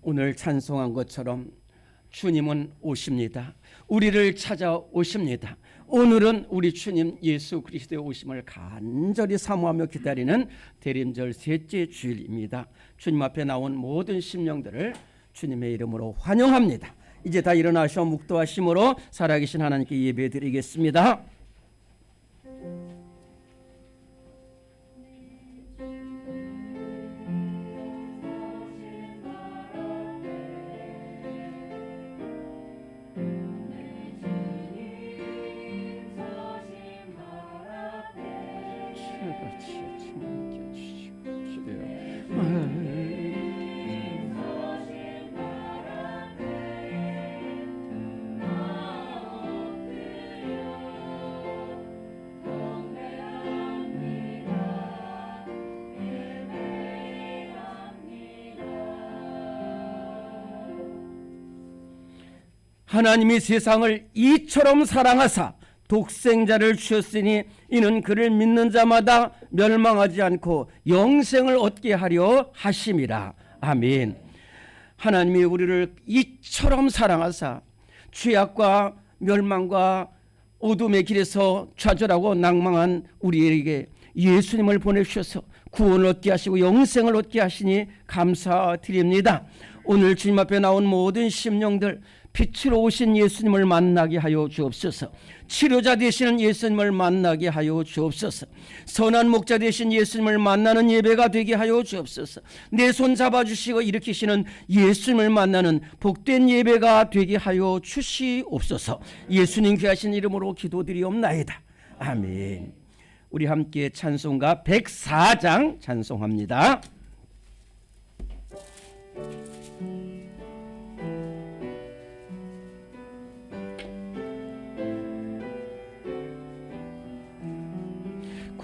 오늘 찬송한 것처럼 주님은 오십니다. 우리를 찾아오십니다. 오늘은 우리 주님 예수 그리스도의 오심을 간절히 사모하며 기다리는 대림절 셋째 주일입니다. 주님 앞에 나온 모든 심령들을 주님의 이름으로 환영합니다. 이제 다 일어나셔 묵도하심으로 살아계신 하나님께 예배드리겠습니다. 하나님이 세상을 이처럼 사랑하사 독생자를 주셨으니 이는 그를 믿는 자마다 멸망하지 않고 영생을 얻게 하려 하심이라. 아멘. 하나님이 우리를 이처럼 사랑하사 죄악과 멸망과 어둠의 길에서 좌절하고 낭망한 우리에게 예수님을 보내주셔서 구원을 얻게 하시고 영생을 얻게 하시니 감사드립니다. 오늘 주님 앞에 나온 모든 심령들 빛으로 오신 예수님을 만나게 하여 주옵소서. 치료자 되시는 예수님을 만나게 하여 주옵소서. 선한 목자 되신 예수님을 만나는 예배가 되게 하여 주옵소서. 내 손 잡아주시고 일으키시는 예수님을 만나는 복된 예배가 되게 하여 주시옵소서. 예수님 귀하신 이름으로 기도드리옵나이다. 아멘. 우리 함께 찬송가 104장 찬송합니다.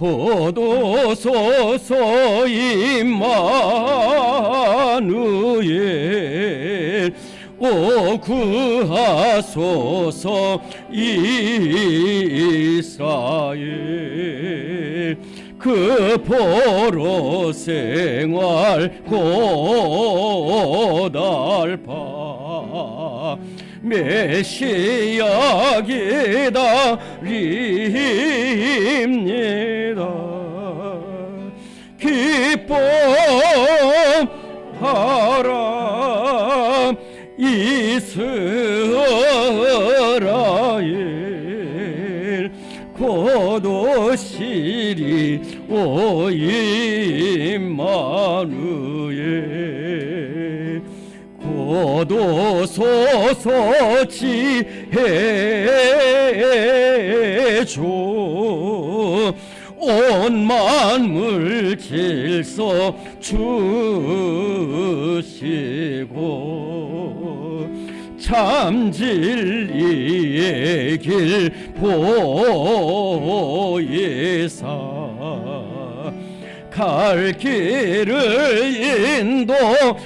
고도소서 임마누엘 오 구하소서 이스라엘 그 포로 생활 고달파 메시아 기다립니다. 기뻐하라 이스라엘 곧 오시리 오 임마누엘 곧 오소서 지혜주 온 만물 질서 주시고 참 진리의 길 보이사 갈 길을 인도하소서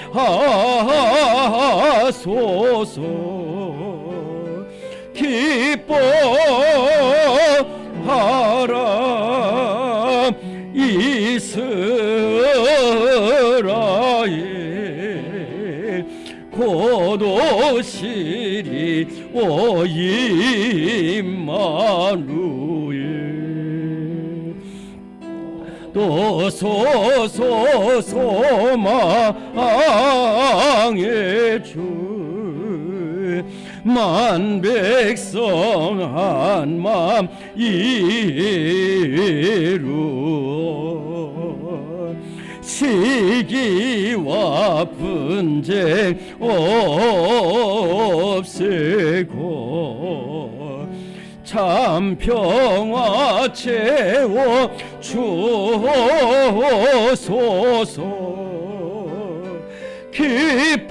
기뻐하라 이스라엘 곧 오시리 오 임마누엘 또 소소 소망의 주 만백성 한마음 이루어 시기와 분쟁 없애고 참 평화 채워 주소서 기뻐하라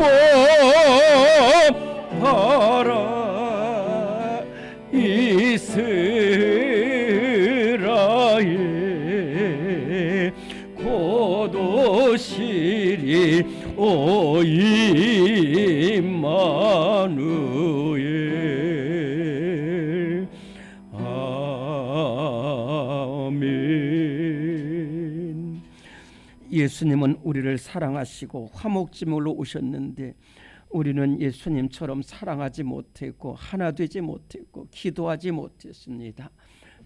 이스라엘 곧 오시리 오 임마누엘. 아멘. 예수님은 우리를 사랑하시고 화목제물로 오셨는데 우리는 예수님처럼 사랑하지 못했고 하나 되지 못했고 기도하지 못했습니다.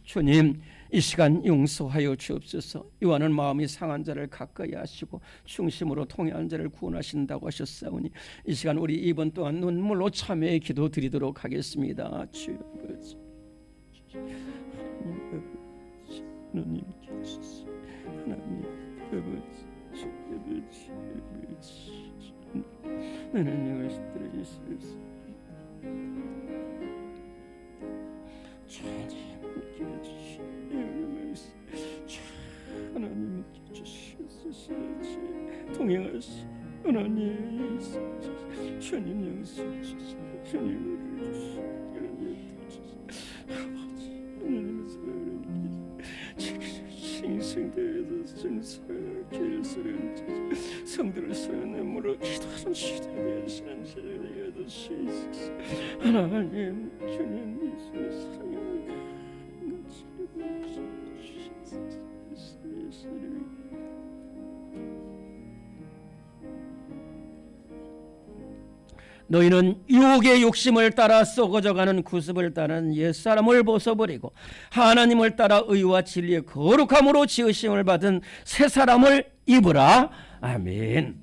주님, 이 시간 용서하여 주옵소서. 요한은 마음이 상한 자를 가까이 하시고 중심으로 통해한 자를 구원하신다고 하셨사오니 이 시간 우리 이번 또한 눈물로 참회의 기도 드리도록 하겠습니다. 주여 아버지, 하나님 아버지, 하나님 아버지, 하나님 말씀드려 주시옵소서. 하나님께 주시옵소서. 동행하시 하나님, 주님 용서해 주시옵소서. 주님 우리를 주시옵소서. 하나님 사랑합니다. 생대에서 증서를 길서는 성들을 서연함으로 기도하는 시대에 되시는 시대에 되시옵소서. 하나님, 주님 예수의 사랑을 너희는 유혹의 욕심을 따라 썩어져가는 구습을 따르는 옛사람을 벗어버리고 하나님을 따라 의와 진리의 거룩함으로 지으심을 받은 새 사람을 입으라. 아멘.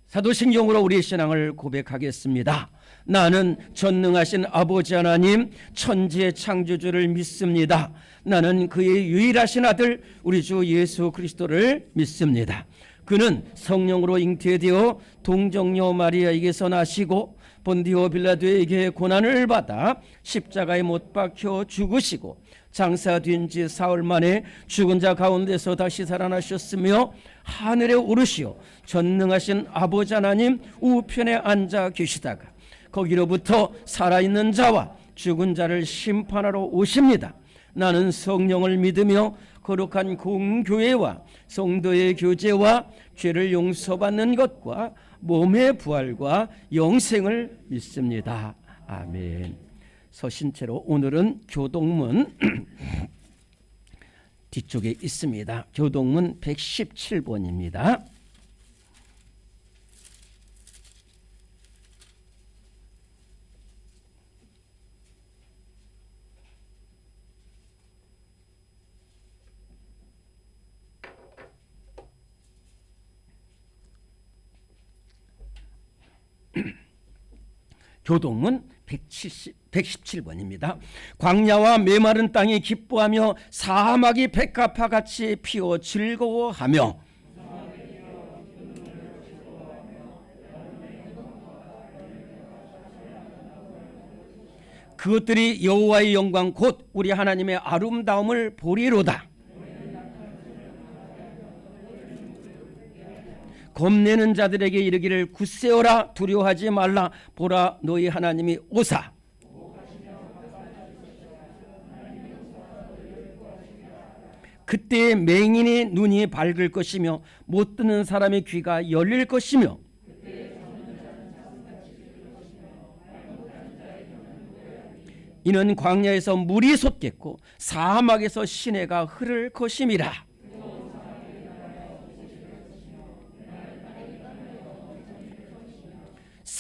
사도신경으로 우리의 신앙을 고백하겠습니다. 나는 전능하신 아버지 하나님 천지의 창조주를 믿습니다. 나는 그의 유일하신 아들 우리 주 예수 그리스도를 믿습니다. 그는 성령으로 잉태되어 동정녀 마리아에게서 나시고 본디오 빌라도에게 고난을 받아 십자가에 못 박혀 죽으시고 장사된 지 사흘 만에 죽은 자 가운데서 다시 살아나셨으며 하늘에 오르시어 전능하신 아버지 하나님 우편에 앉아 계시다가 거기로부터 살아있는 자와 죽은 자를 심판하러 오십니다. 나는 성령을 믿으며 거룩한 공교회와 성도의 교제와 죄를 용서받는 것과 몸의 부활과 영생을 믿습니다. 아멘. 서신체로 오늘은 교동문 뒤쪽에 있습니다. 교동문 117번입니다. 교동문 117번입니다. 광야와 메마른 땅이 기뻐하며 사막이 백합화같이 피어 즐거워하며 그것들이 여호와의 영광 곧 우리 하나님의 아름다움을 보리로다. 겁내는 자들에게 이르기를 굳세어라 두려워하지 말라 보라 너희 하나님이 오사. 그때 맹인의 눈이 밝을 것이며 못 듣는 사람의 귀가 열릴 것이며 이는 광야에서 물이 솟겠고 사막에서 시내가 흐를 것임이라.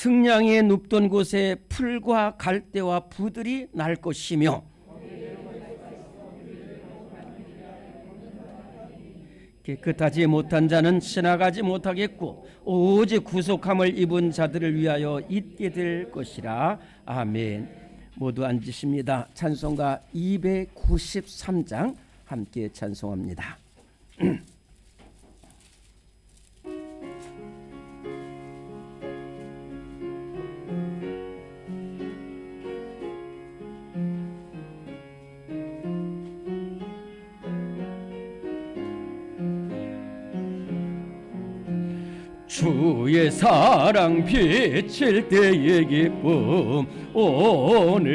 승냥이에 눕던 곳에 풀과 갈대와 부들이 날 것이며 깨끗하지 못한 자는 지나가지 못하겠고 오직 구속함을 입은 자들을 위하여 있게 될 것이라. 아멘. 모두 앉으십니다. 찬송가 293장 함께 찬송합니다. 주의 사랑 비칠 때의 기쁨 오늘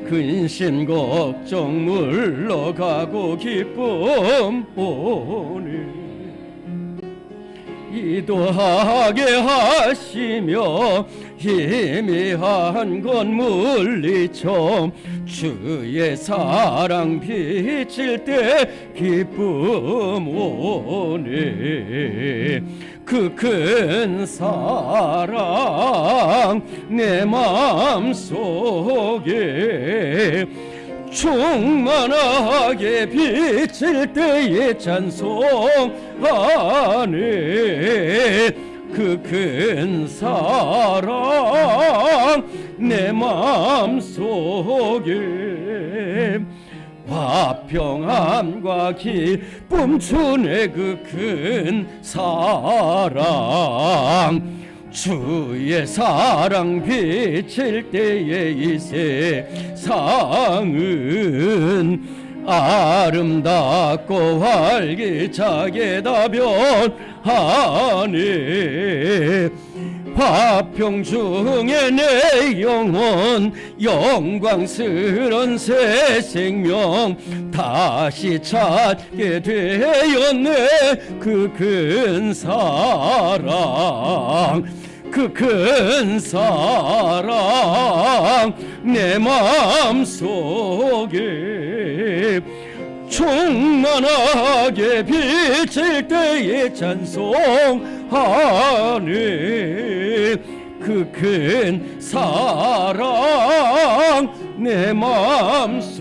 근심 걱정 물러가고 기쁨 오늘 기도하게 하시며 희미한 것 물리쳐 주의 사랑 비칠 때 기쁨 오네. 그 큰 사랑 내 마음속에 충만하게 비칠 때에 찬송하네. 그 큰 사랑 내 마음속에 화평함과 기쁨 주네. 그 큰 사랑 주의 사랑 비칠 때에 이 세상은 아름답고 활기차게 다 변하네. 화평 중에 내 영혼 영광스런 새 생명 다시 찾게 되었네. 그 큰 사랑 그 큰 사랑 내 마음속에 충만하게 비칠 때에 찬송하네. 그 큰 사랑 내 마음속에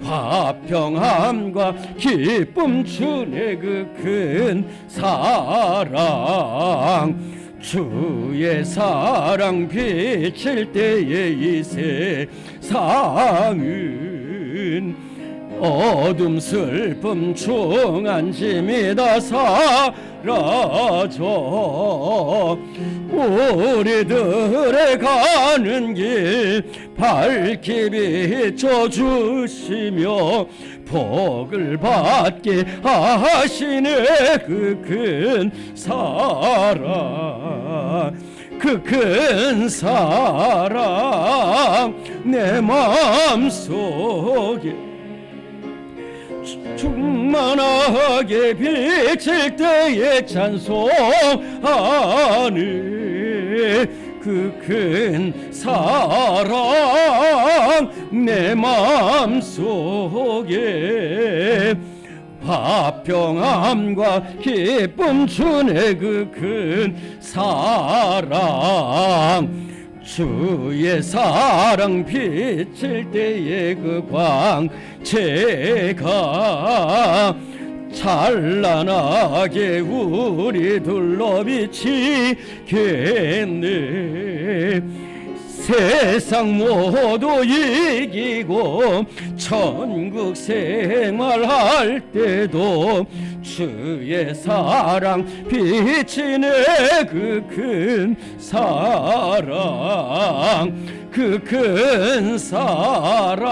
화평함과 기쁨 주네. 그 큰 사랑 주의 사랑 비칠 때에 이 세상은 어둠 슬픔 중한 짐이 다 사라져 우리들의 가는 길 밝게 비춰주시며 복을 받게 하시네. 그 큰 사랑 그 큰 사랑 내 마음속에 충만하게 비칠 때에 찬송하네. 그 큰 사랑 내 마음속에 화평함과 기쁨 주네. 그 큰 사랑 주의 사랑 비칠 때에 그 광채가 찬란하게 우리 둘러 비치겠네. 세상 모두 이기고 천국 생활할 때도 주의 사랑 비치네. 그 큰 사랑 그 큰 사랑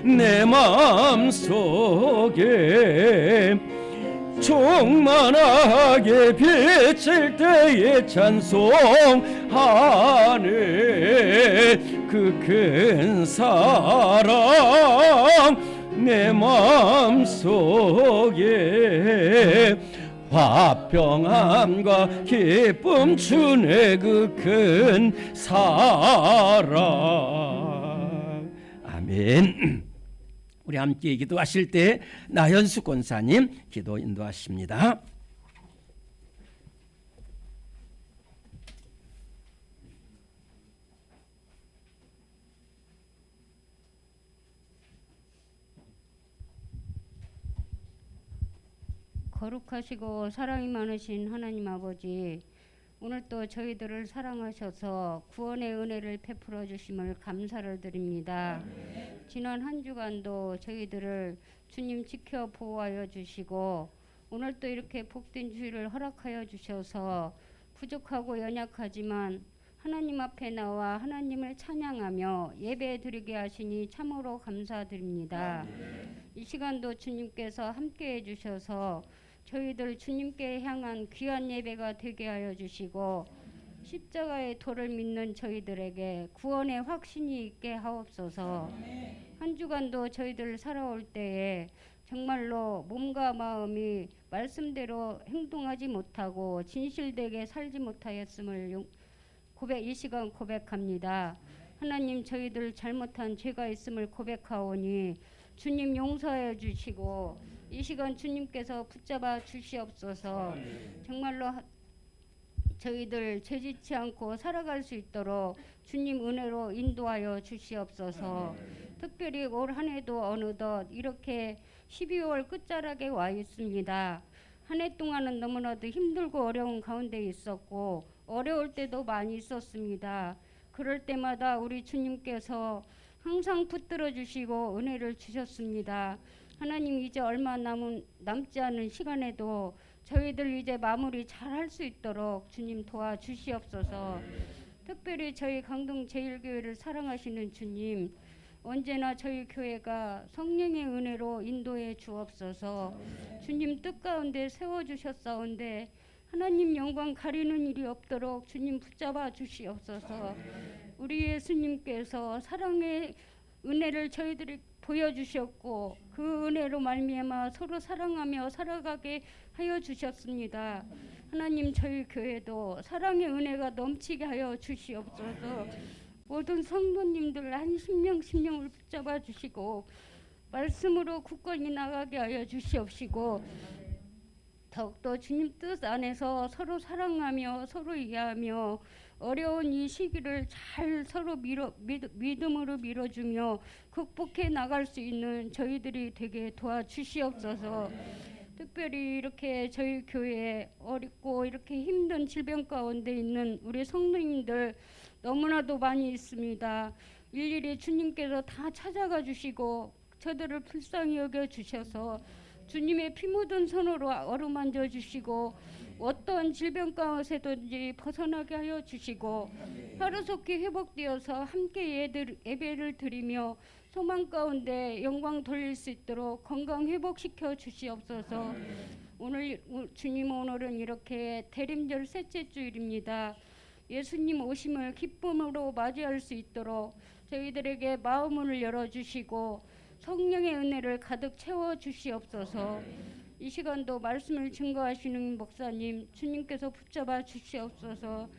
내 마음속에 충만하게 비칠 때에 찬송하네. 그 큰 사랑 내 마음속에 화평함과 기쁨 주네. 그 큰 사랑. 아멘. 우리 함께 기도하실 때 나현수 권사님 기도 인도하십니다. 거룩하시고 사랑이 많으신 하나님 아버지, 오늘 또 저희들을 사랑하셔서 구원의 은혜를 베풀어 주심을 감사를 드립니다. 지난 한 주간도 저희들을 주님 지켜 보호하여 주시고 오늘 또 이렇게 복된 주일을 허락하여 주셔서 부족하고 연약하지만 하나님 앞에 나와 하나님을 찬양하며 예배 드리게 하시니 참으로 감사드립니다. 이 시간도 주님께서 함께해 주셔서 저희들 주님께 향한 귀한 예배가 되게 하여 주시고 십자가의 도를 믿는 저희들에게 구원의 확신이 있게 하옵소서. 한 주간도 저희들 살아올 때에 정말로 몸과 마음이 말씀대로 행동하지 못하고 진실되게 살지 못하였음을 이 시간 고백합니다. 하나님, 저희들 잘못한 죄가 있음을 고백하오니 주님 용서해 주시고 이 시간 주님께서 붙잡아 주시옵소서. 정말로 저희들 죄짓지 않고 살아갈 수 있도록 주님 은혜로 인도하여 주시옵소서. 특별히 올 한 해도 어느덧 이렇게 12월 끝자락에 와 있습니다. 한 해 동안은 너무나도 힘들고 어려운 가운데 있었고 어려울 때도 많이 있었습니다. 그럴 때마다 우리 주님께서 항상 붙들어 주시고 은혜를 주셨습니다. 하나님, 이제 얼마 남지 않은 시간에도 저희들 이제 마무리 잘 할 수 있도록 주님 도와주시옵소서. 특별히 저희 강동 제1교회를 사랑하시는 주님, 언제나 저희 교회가 성령의 은혜로 인도해 주옵소서. 주님 뜻 가운데 세워주셨사온데 하나님 영광 가리는 일이 없도록 주님 붙잡아 주시옵소서. 우리 예수님께서 사랑의 은혜를 저희들이 보여주셨고 그 은혜로 말미암아 서로 사랑하며 살아가게 하여 주셨습니다. 하나님, 저희 교회도 사랑의 은혜가 넘치게 하여 주시옵소서. 모든 성도님들 한 심령을 붙잡아 주시고 말씀으로 굳건히 나가게 하여 주시옵시고 더욱더 주님 뜻 안에서 서로 사랑하며 서로 이해하며 어려운 이 시기를 잘 서로 믿음으로 밀어주며 극복해 나갈 수 있는 저희들이 되게 도와주시옵소서. 특별히 이렇게 저희 교회에 어렵고 이렇게 힘든 질병 가운데 있는 우리 성도님들 너무나도 많이 있습니다. 일일이 주님께서 다 찾아가 주시고 저들을 불쌍히 여겨 주셔서 주님의 피 묻은 손으로 어루만져 주시고 어떤 질병 가운데든지 벗어나게 하여 주시고 하루속히 회복되어서 함께 예배를 드리며 소망 가운데 영광 돌릴 수 있도록 건강 회복시켜 주시옵소서. 주님, 오늘은 이렇게 대림절 셋째 주일입니다. 예수님 오심을 기쁨으로 맞이할 수 있도록 저희들에게 마음을 열어주시고 성령의 은혜를 가득 채워 주시옵소서. 이 시간도 말씀을 증거하시는 목사님 주님께서 붙잡아 주시옵소서.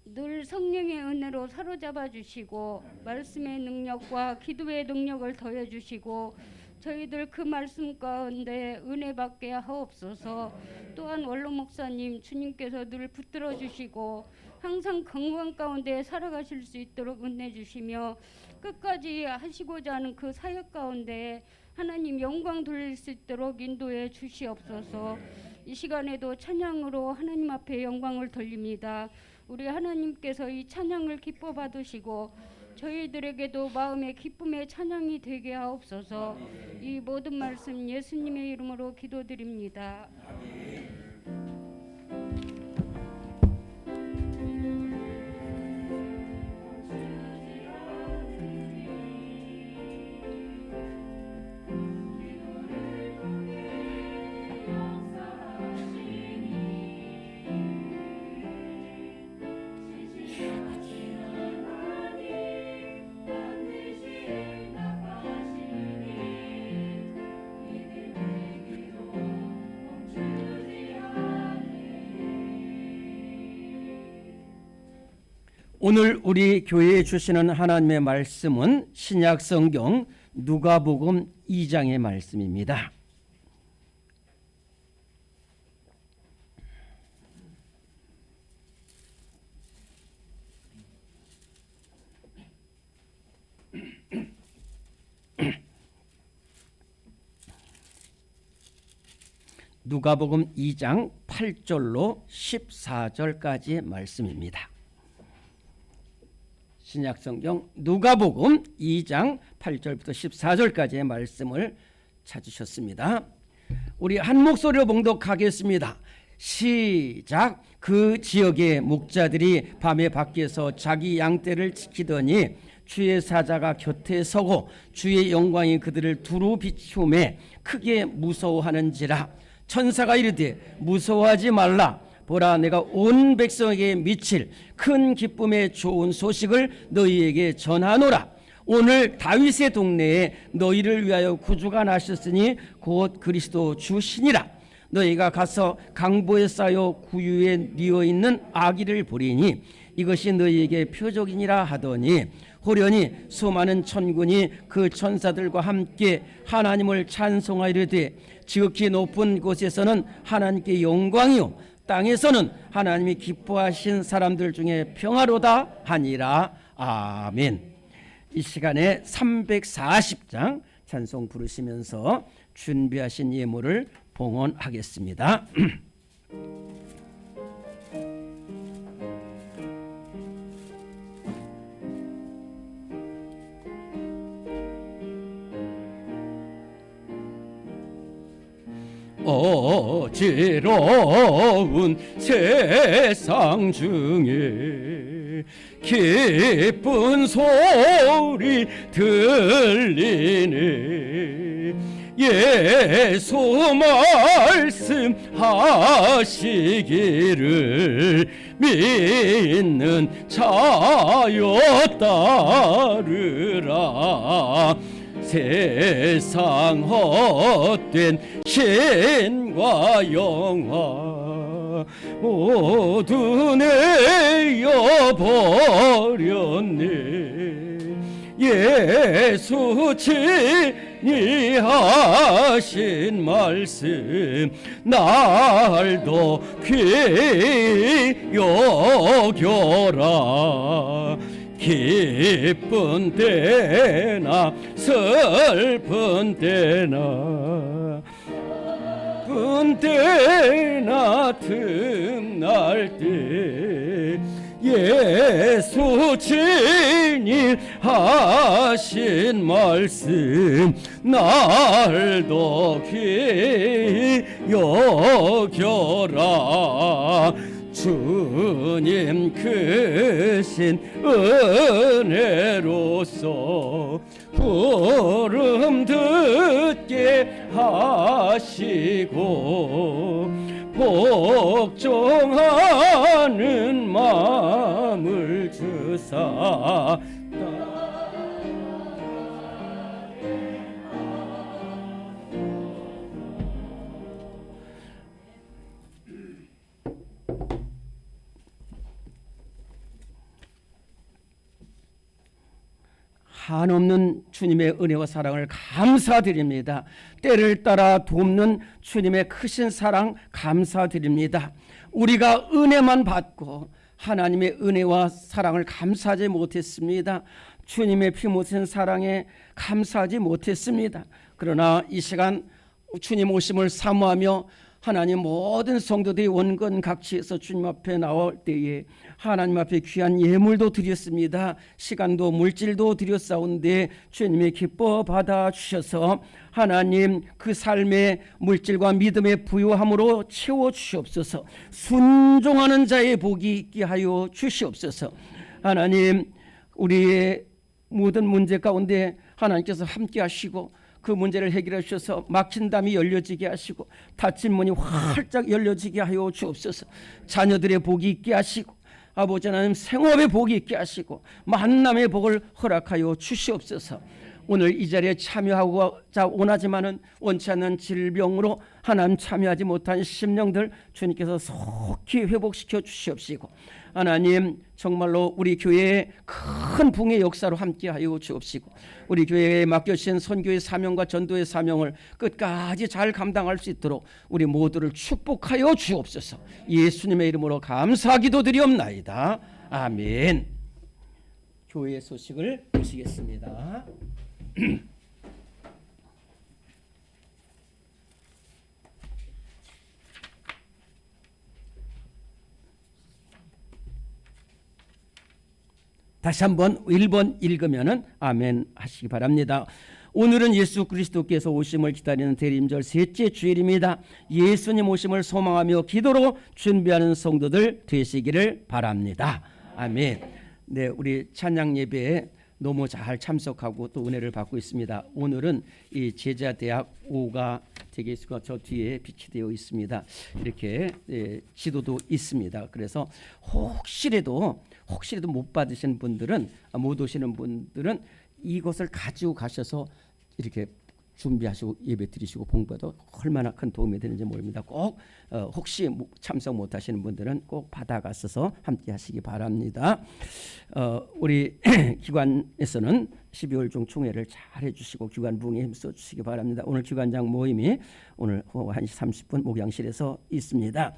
늘 성령의 은혜로 사로잡아 주시고 말씀의 능력과 기도의 능력을 더해 주시고 저희들 그 말씀 가운데 은혜 받게 하옵소서. 또한 원로 목사님 주님께서 늘 붙들어 주시고 항상 건강 가운데 살아가실 수 있도록 은혜 주시며 끝까지 하시고자 하는 그 사역 가운데 하나님 영광 돌릴 수 있도록 인도해 주시옵소서. 이 시간에도 찬양으로 하나님 앞에 영광을 돌립니다. 우리 하나님께서 이 찬양을 기뻐 받으시고 저희들에게도 마음의 기쁨의 찬양이 되게 하옵소서. 이 모든 말씀 예수님의 이름으로 기도드립니다. 오늘 우리 교회에 주시는 하나님의 말씀은 신약 성경 누가복음 2장의 말씀입니다. 누가복음 2장 8절로 14절까지의 말씀입니다. 신약성경 누가복음 2장 8절부터 14절까지의 말씀을 찾으셨습니다. 우리 한 목소리로 봉독하겠습니다. 시작. 그 지역의 목자들이 밤에 밖에서 자기 양떼를 지키더니 주의 사자가 곁에 서고 주의 영광이 그들을 두루 비추매 크게 무서워하는지라. 천사가 이르되 무서워하지 말라. 보라, 내가 온 백성에게 미칠 큰 기쁨의 좋은 소식을 너희에게 전하노라. 오늘 다윗의 동네에 너희를 위하여 구주가 나셨으니 곧 그리스도 주시니라. 너희가 가서 강보에 쌓여 구유에 뉘어 있는 아기를 보리니 이것이 너희에게 표적이니라 하더니 호련히 수많은 천군이 그 천사들과 함께 하나님을 찬송하이르되 지극히 높은 곳에서는 하나님께 영광이요 땅에서는 하나님이 기뻐하신 사람들 중에 평화로다 하니라. 아멘. 이 시간에 340장 찬송 부르시면서 준비하신 예물을 봉헌하겠습니다. 어지러운 세상 중에 기쁜 소리 들리네. 예수 말씀하시기를 믿는 자여 따르라. 세상 헛된 신과 영화 모두 내어버렸네. 예수 친히 하신 말씀 날도 귀히 여겨라. 기쁜 때나 슬픈 때나 기쁜 때나 틈날 때 예수 친히 하신 말씀 날도 귀히 여겨라. 주님 크신 은혜로서 부름 듣게 하시고 복종하는 마음을 주사 한없는 주님의 은혜와 사랑을 감사드립니다. 때를 따라 돕는 주님의 크신 사랑 감사드립니다. 우리가 은혜만 받고 하나님의 은혜와 사랑을 감사하지 못했습니다. 주님의 피 묻은 사랑에 감사하지 못했습니다. 그러나 이 시간 주님 오심을 사모하며 하나님 모든 성도들이 원건각지에서 주님 앞에 나올 때에 하나님 앞에 귀한 예물도 드렸습니다. 시간도 물질도 드렸사온데 주님이 기뻐 받아주셔서 하나님 그 삶의 물질과 믿음의 부요함으로 채워주시옵소서. 순종하는 자의 복이 있게 하여 주시옵소서. 하나님 우리의 모든 문제 가운데 하나님께서 함께 하시고 그 문제를 해결해 주셔서 막힌 담이 열려지게 하시고 닫힌 문이 활짝 열려지게 하여 주옵소서. 자녀들의 복이 있게 하시고 아버지 하나님 생업의 복이 있게 하시고 만남의 복을 허락하여 주시옵소서. 오늘 이 자리에 참여하고자 원하지만은 원치 않는 질병으로 하나님 참여하지 못한 심령들 주님께서 속히 회복시켜 주시옵시고 하나님 정말로 우리 교회의 큰 붕의 역사로 함께하여 주옵시고 우리 교회에 맡겨주신 선교의 사명과 전도의 사명을 끝까지 잘 감당할 수 있도록 우리 모두를 축복하여 주옵소서. 예수님의 이름으로 감사 기도드리옵나이다. 아멘. 교회의 소식을 보시겠습니다. 다시 한번 1번 읽으면은 아멘 하시기 바랍니다. 오늘은 예수 그리스도께서 오심을 기다리는 대림절 셋째 주일입니다. 예수님 오심을 소망하며 기도로 준비하는 성도들 되시기를 바랍니다. 아멘. 네, 우리 찬양 예배에 너무 잘 참석하고 또 은혜를 받고 있습니다. 오늘은 이 제자대학 5가 대개수가 저 뒤에 비치되어 있습니다. 이렇게 지도도 있습니다. 그래서 혹시라도 못 받으신 분들은 못 오시는 분들은 이것을 가지고 가셔서 이렇게 준비하시고 예배 드리시고 봉부도 얼마나 큰 도움이 되는지 모릅니다. 꼭 혹시 참석 못하시는 분들은 꼭 받아가셔서 함께 하시기 바랍니다. 우리 기관에서는 12월 중 총회를 잘 해주시고 기관 부흥에 힘써 주시기 바랍니다. 오늘 기관장 모임이 오늘 1시 30분 목양실에서 있습니다.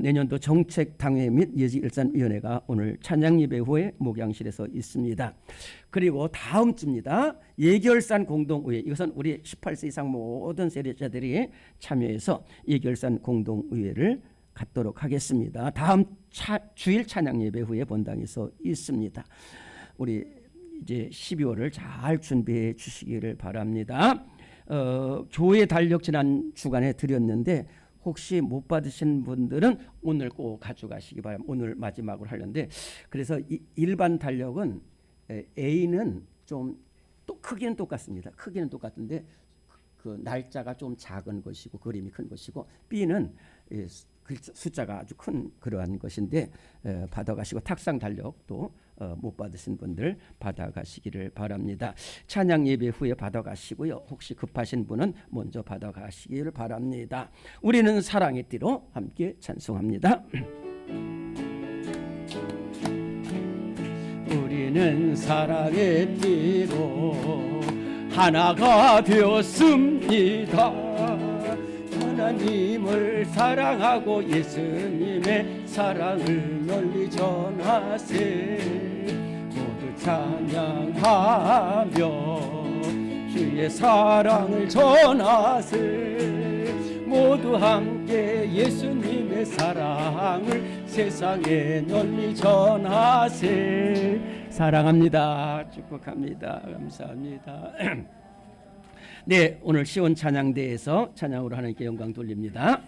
내년도 정책당회 및 예지일산위원회가 오늘 찬양예배 후에 목양실에서 있습니다. 그리고 다음 주입니다. 예결산 공동의회, 이것은 우리 18세 이상 모든 세대자들이 참여해서 예결산 공동의회를 갖도록 하겠습니다. 다음 주일 찬양예배 후에 본당에서 있습니다. 우리 이제 12월을 잘 준비해 주시기를 바랍니다. 교회 달력 지난 주간에 드렸는데 혹시 못 받으신 분들은 오늘 꼭 가져가시기 바랍니다. 오늘 마지막으로 하려는데, 그래서 일반 달력은 A는 좀 또 크기는 똑같습니다. 크기는 똑같은데 그 날짜가 좀 작은 것이고 그림이 큰 것이고, B는 숫자가 아주 큰 그러한 것인데 받아가시고, 탁상 달력도 못 받으신 분들 받아가시기를 바랍니다. 찬양 예배 후에 받아가시고요. 혹시 급하신 분은 먼저 받아가시기를 바랍니다. 우리는 사랑의 띠로 함께 찬송합니다. 우리는 사랑의 띠로 하나가 되었습니다. 하나님을 사랑하고 예수님의 사랑을 널리 전하세. 모두 찬양하며 주의 사랑을 전하세. 모두 함께 예수님의 사랑을 세상에 널리 전하세. 사랑합니다. 축복합니다. 감사합니다. 네, 오늘 시온 찬양대에서 찬양으로 하나님께 영광 돌립니다.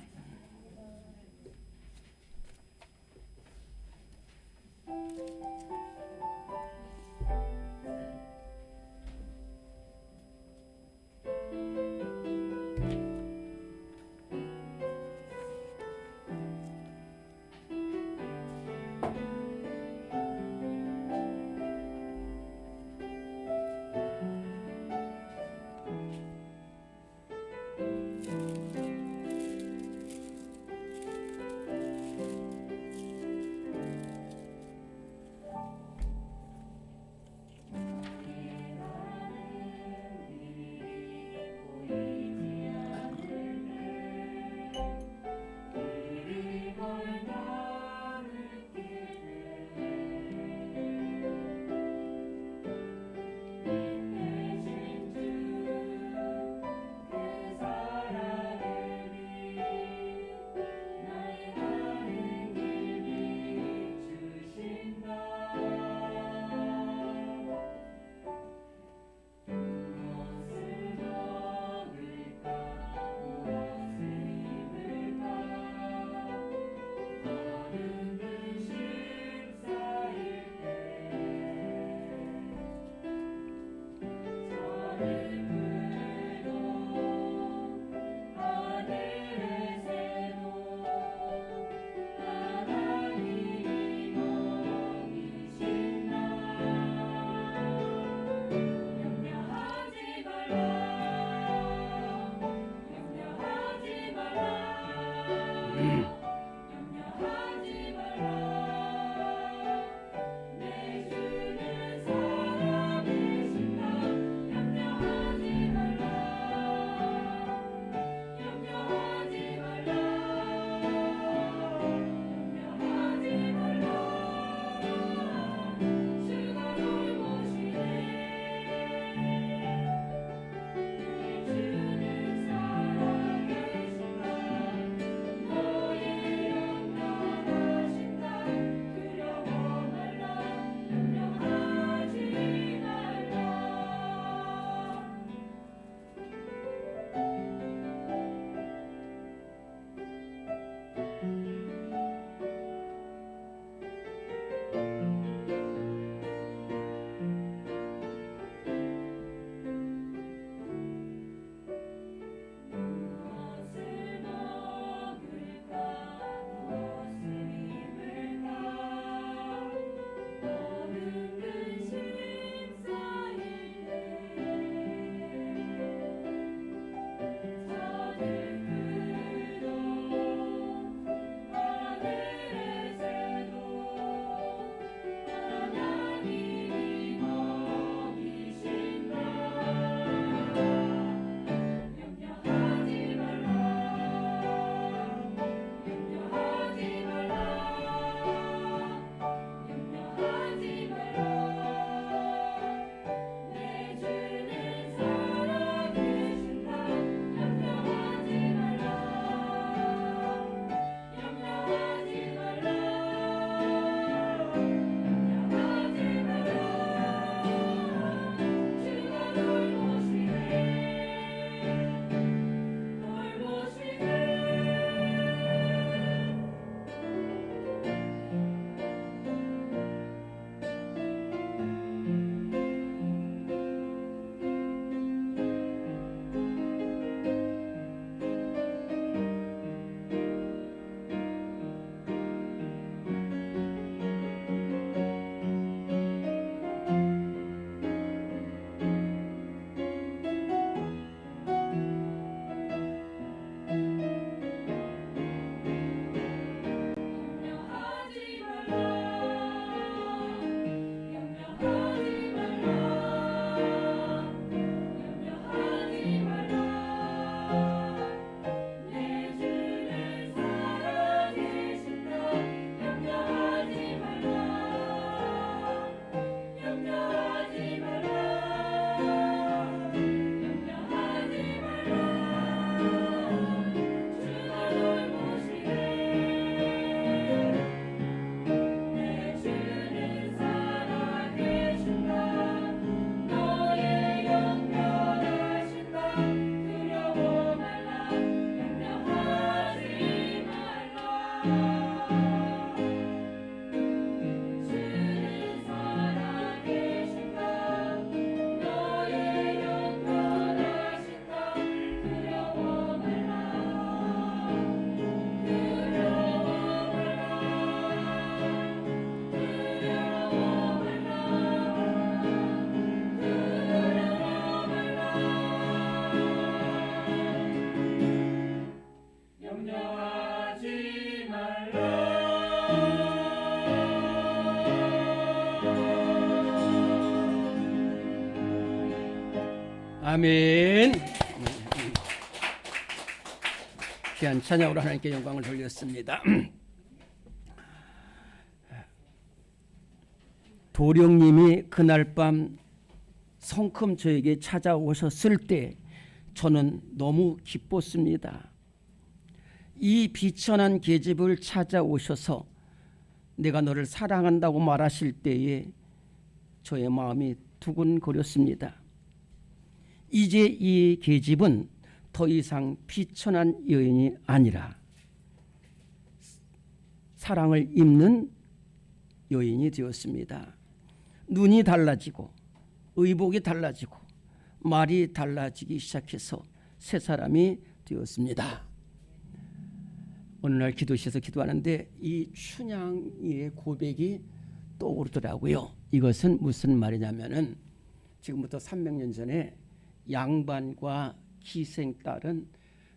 아멘. 귀한 찬양으로 하나님께 영광을 돌렸습니다. 도령님이 그날 밤 성큼 저에게 찾아오셨을 때 저는 너무 기뻤습니다. 이 비천한 계집을 찾아오셔서 내가 너를 사랑한다고 말하실 때에 저의 마음이 두근거렸습니다. 이제 이 계집은 더 이상 비천한 여인이 아니라 사랑을 입는 여인이 되었습니다. 눈이 달라지고 의복이 달라지고 말이 달라지기 시작해서 새 사람이 되었습니다. 어느 날 기도실에서 기도하는데 이 춘향이의 고백이 떠오르더라고요. 이것은 무슨 말이냐면은 지금부터 300년 전에 양반과 기생딸은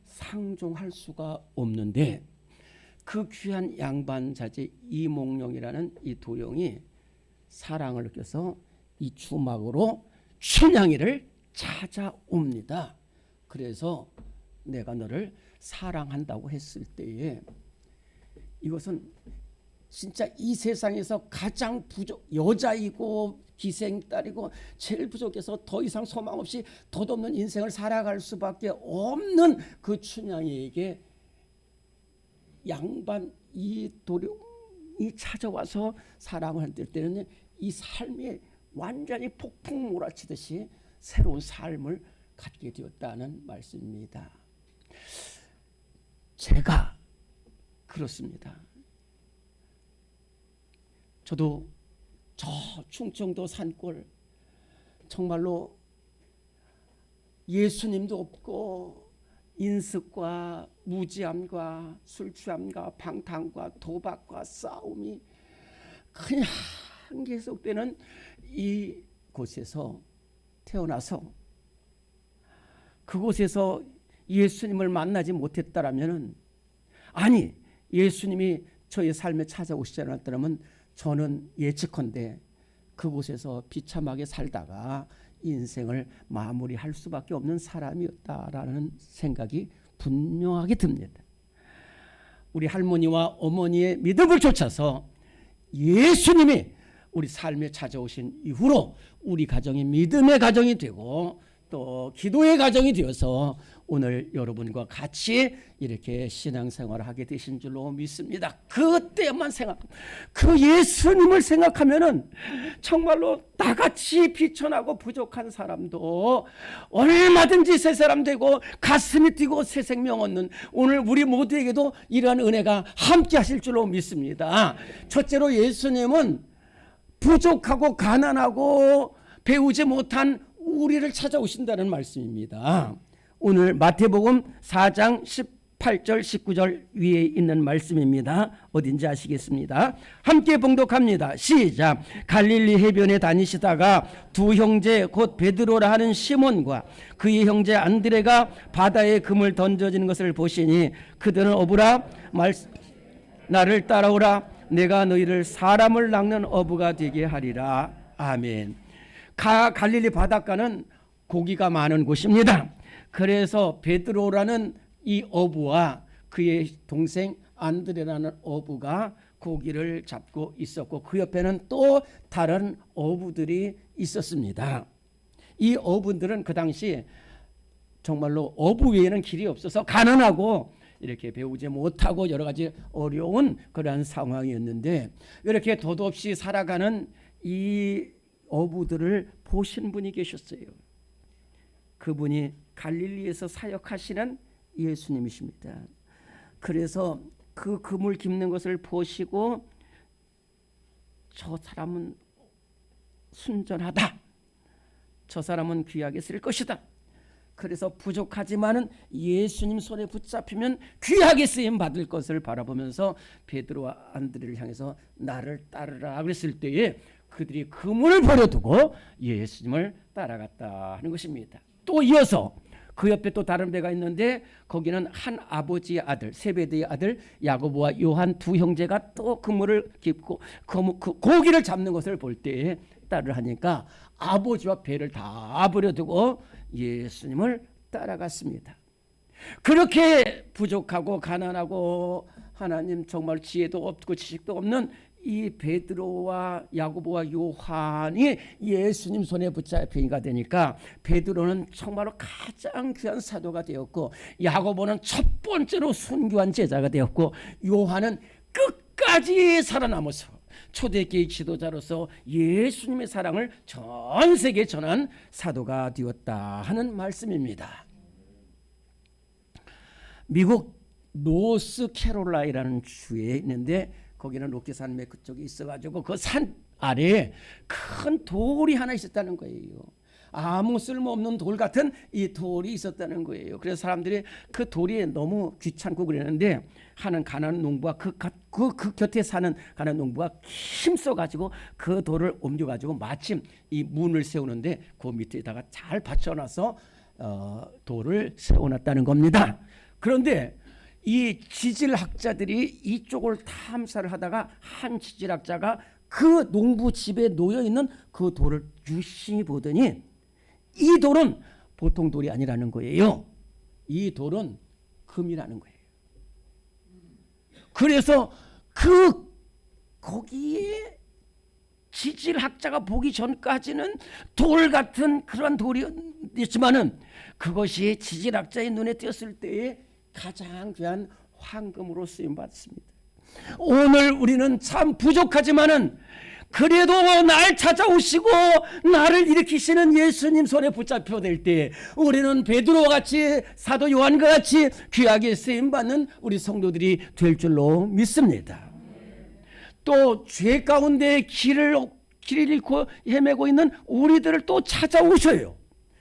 상종할 수가 없는데 그 귀한 양반 자제 이몽룡이라는 이 도령이 사랑을 느껴서 이 주막으로 춘향이를 찾아옵니다. 그래서 내가 너를 사랑한다고 했을 때에 이것은 진짜 이 세상에서 가장 여자이고 기생딸이고 제일 부족해서 더 이상 소망 없이 덧없는 인생을 살아갈 수밖에 없는 그 춘향이에게 양반 이 도령이 찾아와서 사랑을 할 때는 이 삶이 완전히 폭풍 몰아치듯이 새로운 삶을 갖게 되었다는 말씀입니다. 제가 그렇습니다. 저도 저 충청도 산골 정말로 예수님도 없고 인습과 무지함과 술 취함과 방탕과 도박과 싸움이 그냥 계속되는 이 곳에서 태어나서 그곳에서 예수님을 만나지 못했다라면은 아니 예수님이 저의 삶에 찾아오시지 않았다면 저는 예측컨대 그곳에서 비참하게 살다가 인생을 마무리할 수밖에 없는 사람이었다라는 생각이 분명하게 듭니다. 우리 할머니와 어머니의 믿음을 쫓아서 예수님이 우리 삶에 찾아오신 이후로 우리 가정이 믿음의 가정이 되고 또 기도의 가정이 되어서 오늘 여러분과 같이 이렇게 신앙생활을 하게 되신 줄로 믿습니다. 그때만 그 예수님을 생각하면은 정말로 나같이 비천하고 부족한 사람도 얼마든지 새 사람 되고 가슴이 뛰고 새 생명 얻는 오늘 우리 모두에게도 이러한 은혜가 함께 하실 줄로 믿습니다. 첫째로 예수님은 부족하고 가난하고 배우지 못한 우리를 찾아오신다는 말씀입니다. 오늘 마태복음 4장 18절 19절 위에 있는 말씀입니다. 어딘지 아시겠습니다? 함께 봉독합니다. 시작. 갈릴리 해변에 다니시다가 두 형제 곧 베드로라 하는 시몬과 그의 형제 안드레가 바다에 금을 던져지는 것을 보시니 그들은 어부라 나를 따라오라 내가 너희를 사람을 낚는 어부가 되게 하리라. 아멘. 갈릴리 바닷가는 고기가 많은 곳입니다. 그래서 베드로라는 이 어부와 그의 동생 안드레라는 어부가 고기를 잡고 있었고 그 옆에는 또 다른 어부들이 있었습니다. 이 어부들은 그 당시 정말로 어부 외에는 길이 없어서 가난하고 이렇게 배우지 못하고 여러 가지 어려운 그러한 상황이었는데 이렇게 덧없이 살아가는 이 어부들을 보신 분이 계셨어요. 그분이 갈릴리에서 사역하시는 예수님이십니다. 그래서 그 그물 깁는 것을 보시고 저 사람은 순전하다. 저 사람은 귀하게 쓸 것이다. 그래서 부족하지만은 예수님 손에 붙잡히면 귀하게 쓰임 받을 것을 바라보면서 베드로와 안드레를 향해서 나를 따르라 그랬을 때에 그들이 그물을 버려두고 예수님을 따라갔다 하는 것입니다. 또 이어서 그 옆에 또 다른 배가 있는데 거기는 한 아버지의 아들 세베대의 아들 야고보와 요한 두 형제가 또 그물을 깁고 고기를 잡는 것을 볼 때에 따를 하니까 아버지와 배를 다 버려두고 예수님을 따라갔습니다. 그렇게 부족하고 가난하고 하나님 정말 지혜도 없고 지식도 없는 이 베드로와 야고보와 요한이 예수님 손에 붙잡히니까 되니까 베드로는 정말로 가장 귀한 사도가 되었고 야고보는 첫 번째로 순교한 제자가 되었고 요한은 끝까지 살아남아서 초대교회 지도자로서 예수님의 사랑을 전 세계에 전한 사도가 되었다 하는 말씀입니다. 미국 노스캐롤라이라는 주에 있는데 거기는 로키산맥 그쪽에 있어가지고 그 산 아래에 큰 돌이 하나 있었다는 거예요. 아무 쓸모없는 돌 같은 이 돌이 있었다는 거예요. 그래서 사람들이 그 돌이 너무 귀찮고 그랬는데 하는 가난한 농부가 그 곁에 사는 가난한 농부가 힘써가지고 그 돌을 옮겨가지고 마침 이 문을 세우는데 그 밑에다가 잘 받쳐놔서 돌을 세워놨다는 겁니다. 그런데 이 지질학자들이 이쪽을 탐사를 하다가 한 지질학자가 그 농부 집에 놓여있는 그 돌을 유심히 보더니 이 돌은 보통 돌이 아니라는 거예요. 이 돌은 금이라는 거예요. 그래서 거기에 지질학자가 보기 전까지는 돌 같은 그런 돌이었지만은 그것이 지질학자의 눈에 띄었을 때에 가장 귀한 황금으로 쓰임 받습니다. 오늘 우리는 참 부족하지만은 그래도 날 찾아오시고 나를 일으키시는 예수님 손에 붙잡혀 될 때 우리는 베드로와 같이 사도 요한과 같이 귀하게 쓰임 받는 우리 성도들이 될 줄로 믿습니다. 또 죄 가운데 길을 잃고 헤매고 있는 우리들을 또 찾아오셔요.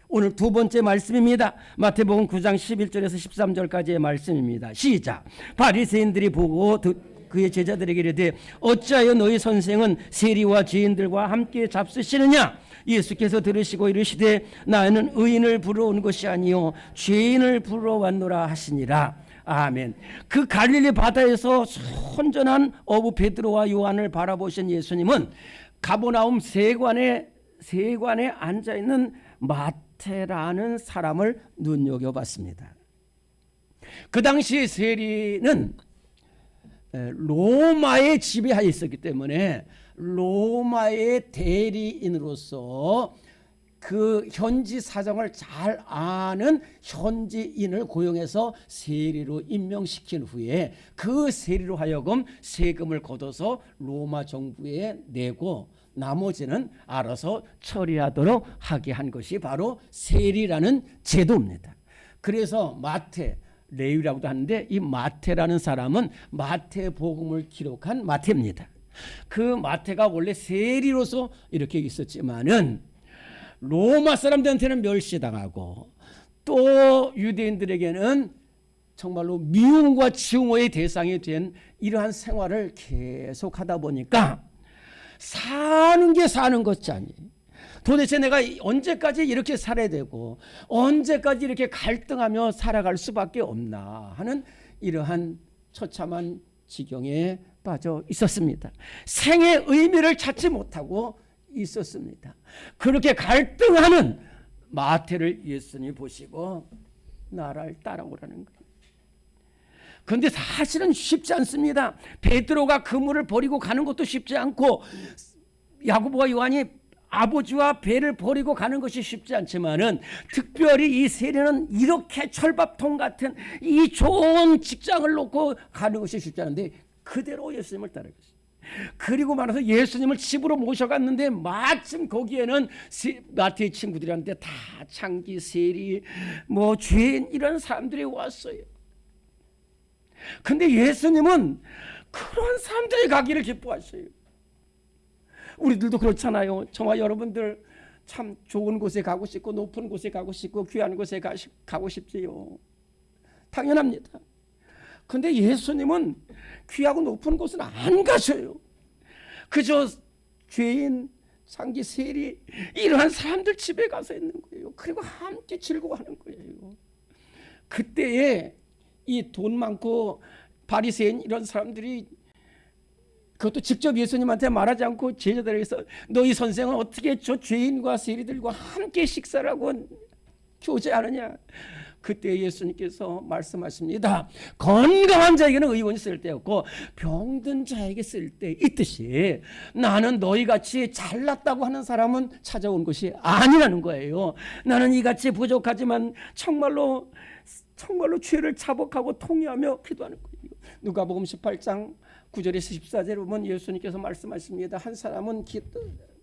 오늘 두 번째 말씀입니다. 마태복음 9장 11절에서 13절까지의 말씀입니다. 시작. 바리새인들이 보고 그의 제자들에게 이르되 어찌하여 너희 선생은 세리와 죄인들과 함께 잡수시느냐? 예수께서 들으시고 이르시되 나는 의인을 부르러 온 것이 아니요 죄인을 부르러 왔노라 하시니라. 아멘. 그 갈릴리 바다에서 선전한 어부 베드로와 요한을 바라보신 예수님은 가버나움 세관에 앉아있는 마태라는 사람을 눈여겨봤습니다. 그 당시 세리는 로마에 지배하여 있었기 때문에 로마의 대리인으로서 그 현지 사정을 잘 아는 현지인을 고용해서 세리로 임명시킨 후에 그 세리로 하여금 세금을 걷어서 로마 정부에 내고 나머지는 알아서 처리하도록 하게 한 것이 바로 세리라는 제도입니다. 그래서 마태, 레위라고도 하는데 이 마태라는 사람은 마태복음을 기록한 마태입니다. 그 마태가 원래 세리로서 이렇게 있었지만은 로마 사람들한테는 멸시당하고 또 유대인들에게는 정말로 미움과 증오의 대상이 된 이러한 생활을 계속하다 보니까 사는 게 사는 것이 아니. 도대체 내가 언제까지 이렇게 살아야 되고 언제까지 이렇게 갈등하며 살아갈 수밖에 없나 하는 이러한 처참한 지경에 빠져 있었습니다. 생의 의미를 찾지 못하고 있었습니다. 그렇게 갈등하는 마태를 예수님이 보시고 나를 따라오라는 거예요. 그런데 사실은 쉽지 않습니다. 베드로가 그물을 버리고 가는 것도 쉽지 않고 야고보와 요한이 아버지와 배를 버리고 가는 것이 쉽지 않지만은 특별히 이 세리는 이렇게 철밥통 같은 이 좋은 직장을 놓고 가는 것이 쉽지 않은데 그대로 예수님을 따라갔어요. 그리고 말해서 예수님을 집으로 모셔갔는데 마침 거기에는 마태의 친구들한테 다 창기, 세리, 죄인 이런 사람들이 왔어요. 근데 예수님은 그런 사람들이 가기를 기뻐하셔요. 우리들도 그렇잖아요. 저와 여러분들 참 좋은 곳에 가고 싶고 높은 곳에 가고 싶고 귀한 곳에 가고 싶지요. 당연합니다. 근데 예수님은 귀하고 높은 곳은 안 가셔요. 그저 죄인, 상기, 세리 이러한 사람들 집에 가서 있는 거예요. 그리고 함께 즐거워하는 거예요. 그때에 이 돈 많고 바리새인 이런 사람들이 그것도 직접 예수님한테 말하지 않고 제자들에게서 너희 선생은 어떻게 저 죄인과 세리들과 함께 식사를 하고 교제하느냐. 그때 예수님께서 말씀하십니다. 건강한 자에게는 의원이 쓸 때였고 병든 자에게 쓸 때 있듯이 나는 너희같이 잘났다고 하는 사람은 찾아온 것이 아니라는 거예요. 나는 이같이 부족하지만 정말로 죄를 자복하고 통회하며 기도하는 거예요. 누가복음 18장 9절에서 14절에 보면 예수님께서 말씀하십니다. 한 사람은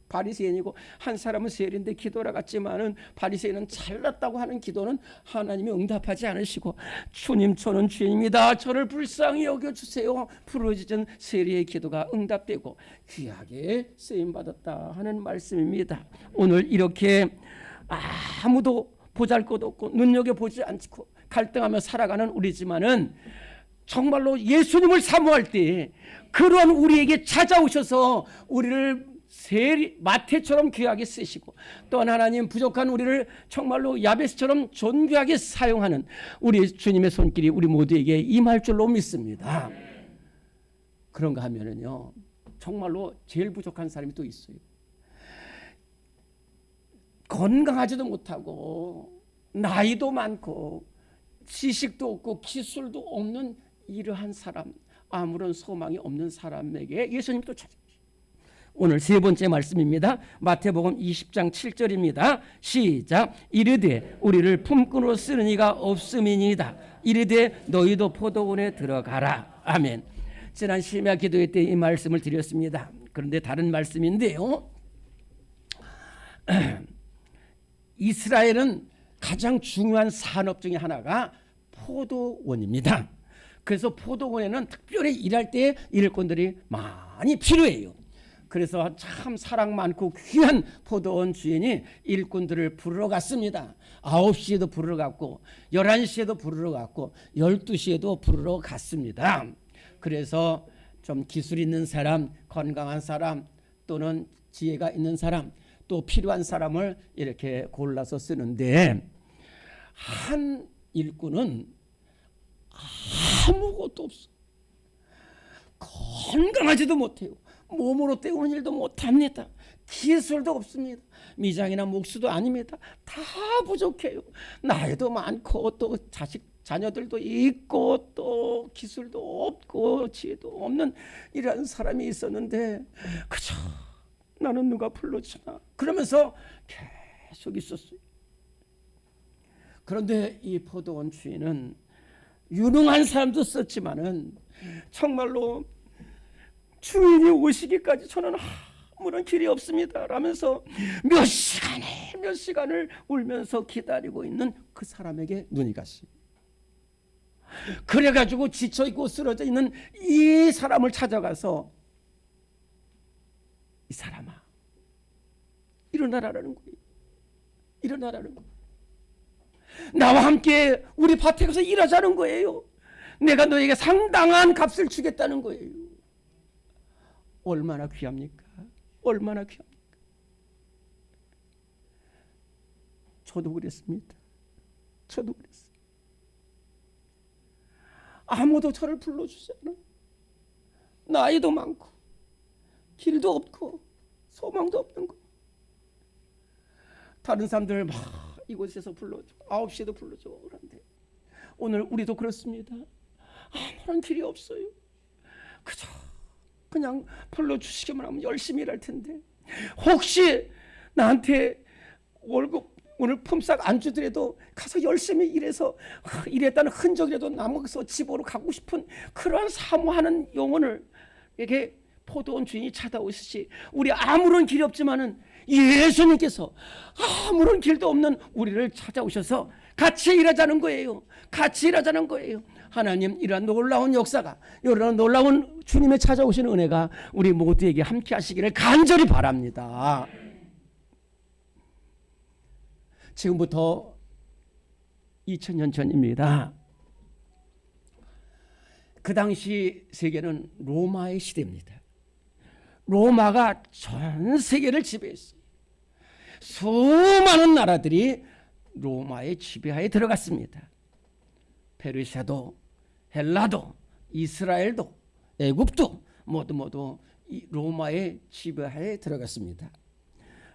바리새인이고 한 사람은 세리인데 기도라 같지만은 바리새인은 잘났다고 하는 기도는 하나님이 응답하지 않으시고 주님 저는 죄인입니다. 저를 불쌍히 여겨주세요. 부르짖은 세리의 기도가 응답되고 귀하게 쓰임받았다 하는 말씀입니다. 오늘 이렇게 아무도 보잘것없고 눈여겨보지 않고 갈등하며 살아가는 우리지만은 정말로 예수님을 사모할 때 그러한 우리에게 찾아오셔서 우리를 마태처럼 귀하게 쓰시고 또한 하나님 부족한 우리를 정말로 야베스처럼 존귀하게 사용하는 우리 주님의 손길이 우리 모두에게 임할 줄로 믿습니다. 그런가 하면은요 정말로 제일 부족한 사람이 또 있어요. 건강하지도 못하고 나이도 많고 지식도 없고 기술도 없는 이러한 사람, 아무런 소망이 없는 사람에게 예수님 또 찾아오시죠. 오늘 세 번째 말씀입니다. 마태복음 20장 7절입니다. 시작. 이르되 우리를 품꾼으로 쓰는 이가 없음이니이다. 이르되 너희도 포도원에 들어가라. 아멘. 지난 심야 기도회 때 이 말씀을 드렸습니다. 그런데 다른 말씀인데요. 이스라엘은 가장 중요한 산업 중에 하나가 포도원입니다. 그래서 포도원에는 특별히 일할 때 일꾼들이 많이 필요해요. 그래서 참 사랑 많고 귀한 포도원 주인이 일꾼들을 부르러 갔습니다. 9시에도 부르러 갔고 11시에도 부르러 갔고 12시에도 부르러 갔습니다. 그래서 좀 기술 있는 사람, 건강한 사람 또는 지혜가 있는 사람 또 필요한 사람을 이렇게 골라서 쓰는데 한 일꾼은 아무것도 없어. 건강하지도 못해요. 몸으로 때우는 일도 못합니다. 기술도 없습니다. 미장이나 목수도 아닙니다. 다 부족해요. 나이도 많고 또 자녀들도 있고 또 기술도 없고 지혜도 없는 이런 사람이 있었는데 그저 나는 누가 불러주나 그러면서 계속 있었어요. 그런데 이 포도원 주인은 유능한 사람도 썼지만은 정말로 주인이 오시기까지 저는 아무런 길이 없습니다 라면서 몇 시간을 울면서 기다리고 있는 그 사람에게 눈이 갔어요. 그래가지고 지쳐있고 쓰러져 있는 이 사람을 찾아가서 이 사람아 일어나라는 거예요. 일어나라는 거예요. 나와 함께 우리 밭에 가서 일하자는 거예요. 내가 너에게 상당한 값을 주겠다는 거예요. 얼마나 귀합니까? 얼마나 귀합니까? 저도 그랬습니다. 저도 그랬어요. 아무도 저를 불러주지 않아. 나이도 많고 길도 없고 소망도 없는 거. 다른 사람들 막 이곳에서 불러줘. 9시에도 불러줘. 그런데 오늘 우리도 그렇습니다. 아무런 길이 없어요. 그저 그냥 불러주시기만 하면 열심히 일할 텐데 혹시 나한테 월급 오늘 품삯 안 주더라도 가서 열심히 일해서 일했다는 흔적이라도 남아서 집으로 가고 싶은 그러한 사모하는 영혼을 이렇게 포도원 주인이 찾아오시지 우리 아무런 길이 없지만은 예수님께서 아무런 길도 없는 우리를 찾아오셔서 같이 일하자는 거예요. 같이 일하자는 거예요. 하나님 이러한 놀라운 역사가, 이런 놀라운 주님의 찾아오시는 은혜가 우리 모두에게 함께 하시기를 간절히 바랍니다. 지금부터 2000년 전입니다. 그 당시 세계는 로마의 시대입니다. 로마가 전 세계를 지배했어요. 수많은 나라들이 로마의 지배하에 들어갔습니다. 페르시아도, 헬라도, 이스라엘도, 애굽도 모두 이 로마의 지배하에 들어갔습니다.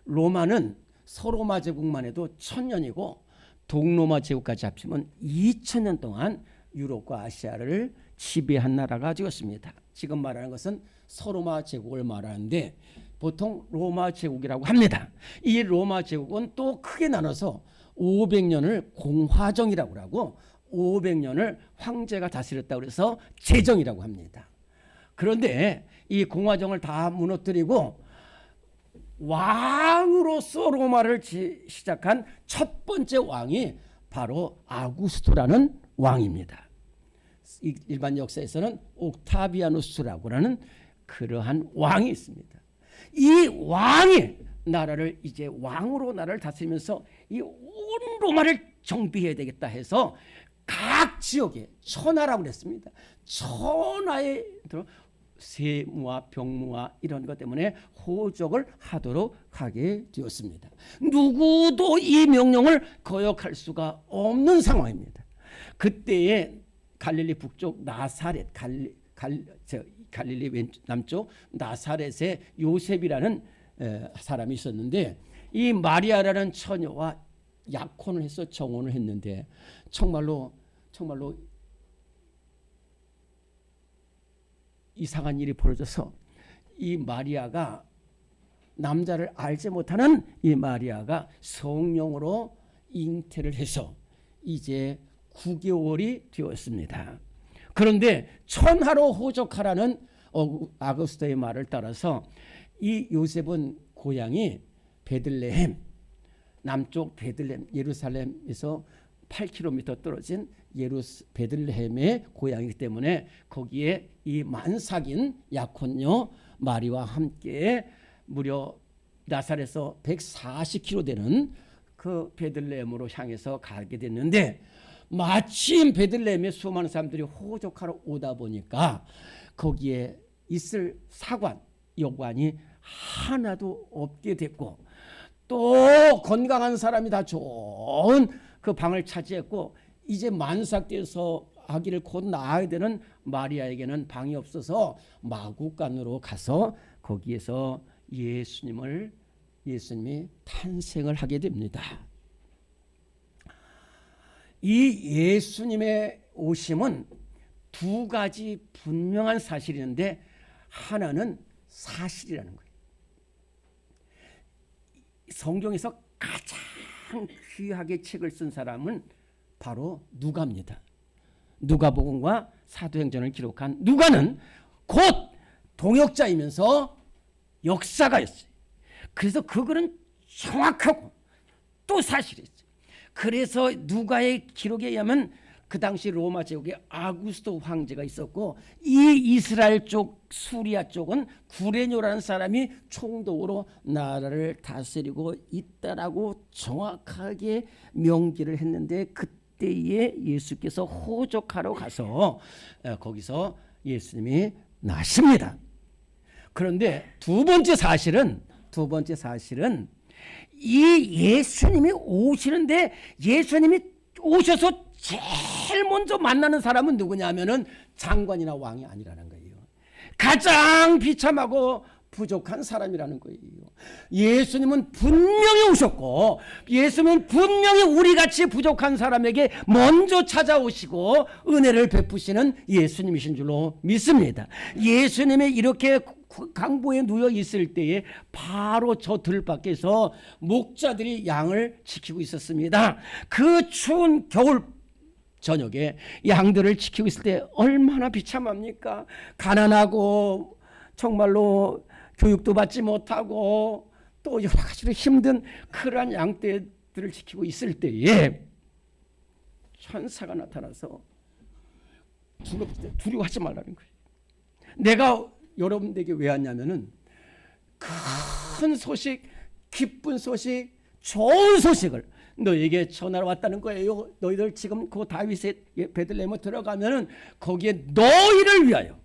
로마는 서로마 제국만 해도 1000년이고 동로마 제국까지 합치면 2000년 동안 유럽과 아시아를 지배한 나라가 되었습니다. 지금 말하는 것은 서로마 제국을 말하는데 보통 로마 제국이라고 합니다. 이 로마 제국은 또 크게 나눠서 500년을 공화정이라고 하고 500년을 황제가 다스렸다고 해서 제정이라고 합니다. 그런데 이 공화정을 다 무너뜨리고 왕으로서 로마를 시작한 첫 번째 왕이 바로 아구스토라는 왕입니다. 일반 역사에서는 옥타비아누스라고 하는 그러한 왕이 있습니다. 이 왕이 나라를 이제 왕으로 나라를 다스리면서 이 온 로마를 정비해야 되겠다 해서 각 지역에 천하라고 그랬습니다. 천하에 세무와 병무와 이런 것 때문에 호적을 하도록 하게 되었습니다. 누구도 이 명령을 거역할 수가 없는 상황입니다. 그때에 갈릴리 북쪽 나사렛, 갈릴리 남쪽 나사렛에 요셉이라는 사람이 있었는데 이 마리아라는 처녀와 약혼을 해서 정혼을 했는데 정말로 이상한 일이 벌어져서 이 마리아가 남자를 알지 못하는 이 마리아가 성령으로 잉태를 해서 이제 9개월이 되었습니다. 그런데 천하로 호적하라는 아구스토의 말을 따라서 이 요셉은 고향이 베들레헴, 남쪽 베들레헴, 예루살렘에서 8km 떨어진 베들레헴의 고향이기 때문에 거기에 이 만삭인 약혼녀 마리와 함께 무려 나사렛에서 140km 되는 그 베들레헴으로 향해서 가게 됐는데 마침 베들레헴에 수많은 사람들이 호적하러 오다 보니까 거기에 있을 사관, 여관이 하나도 없게 됐고 또 건강한 사람이 다 좋은 그 방을 차지했고 이제 만삭돼서 아기를 곧 낳아야 되는 마리아에게는 방이 없어서 마구간으로 가서 거기에서 예수님이 탄생을 하게 됩니다. 이 예수님의 오심은 두 가지 분명한 사실이 있는데 하나는 사실이라는 거예요. 성경에서 가장 귀하게 책을 쓴 사람은 바로 누가입니다. 누가복음과 사도행전을 기록한 누가는 곧 동역자이면서 역사가였어요. 그래서 그 글은 정확하고 또 사실이었어요. 그래서 누가의 기록에 의하면 그 당시 로마 제국에 아구스토 황제가 있었고 이 이스라엘 쪽 수리아 쪽은 구레뇨라는 사람이 총독으로 나라를 다스리고 있다라고 정확하게 명기를 했는데 그때에 예수께서 호적하러 가서 거기서 예수님이 나십니다. 그런데 두 번째 사실은 이 예수님이 오시는데 예수님이 오셔서 제일 먼저 만나는 사람은 누구냐면은 장관이나 왕이 아니라는 거예요. 가장 비참하고 부족한 사람이라는 거예요. 예수님은 분명히 오셨고 예수님은 분명히 우리같이 부족한 사람에게 먼저 찾아오시고 은혜를 베푸시는 예수님이신 줄로 믿습니다. 예수님이 이렇게 강보에 누워 있을 때에 바로 저 들밖에서 목자들이 양을 지키고 있었습니다. 그 추운 겨울 저녁에 양들을 지키고 있을 때 얼마나 비참합니까? 가난하고 정말로 교육도 받지 못하고 또 여러 가지로 힘든 그러한 양떼들을 지키고 있을 때에 천사가 나타나서 두려워하지 말라는 거예요. 내가 여러분에게 왜 왔냐면은 큰 소식, 기쁜 소식, 좋은 소식을 너에게 전하러 왔다는 거예요. 너희들 지금 그 다윗의 베들레헴에 들어가면은 거기에 너희를 위하여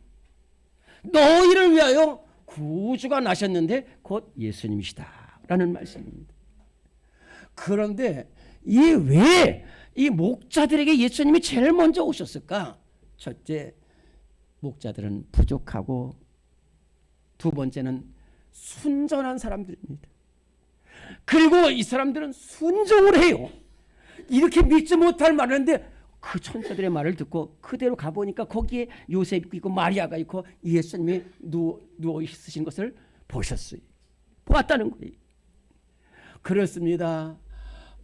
구주가 나셨는데 곧 예수님이시다라는 말씀입니다. 그런데 왜 이 목자들에게 예수님이 제일 먼저 오셨을까? 첫째, 목자들은 부족하고 두 번째는 순전한 사람들입니다. 그리고 이 사람들은 순종을 해요. 이렇게 믿지 못할 말하는데 그 천사들의 말을 듣고 그대로 가보니까 거기에 요셉이 있고 마리아가 있고 예수님이 누워 있으신 것을 보았다는 거예요. 그렇습니다.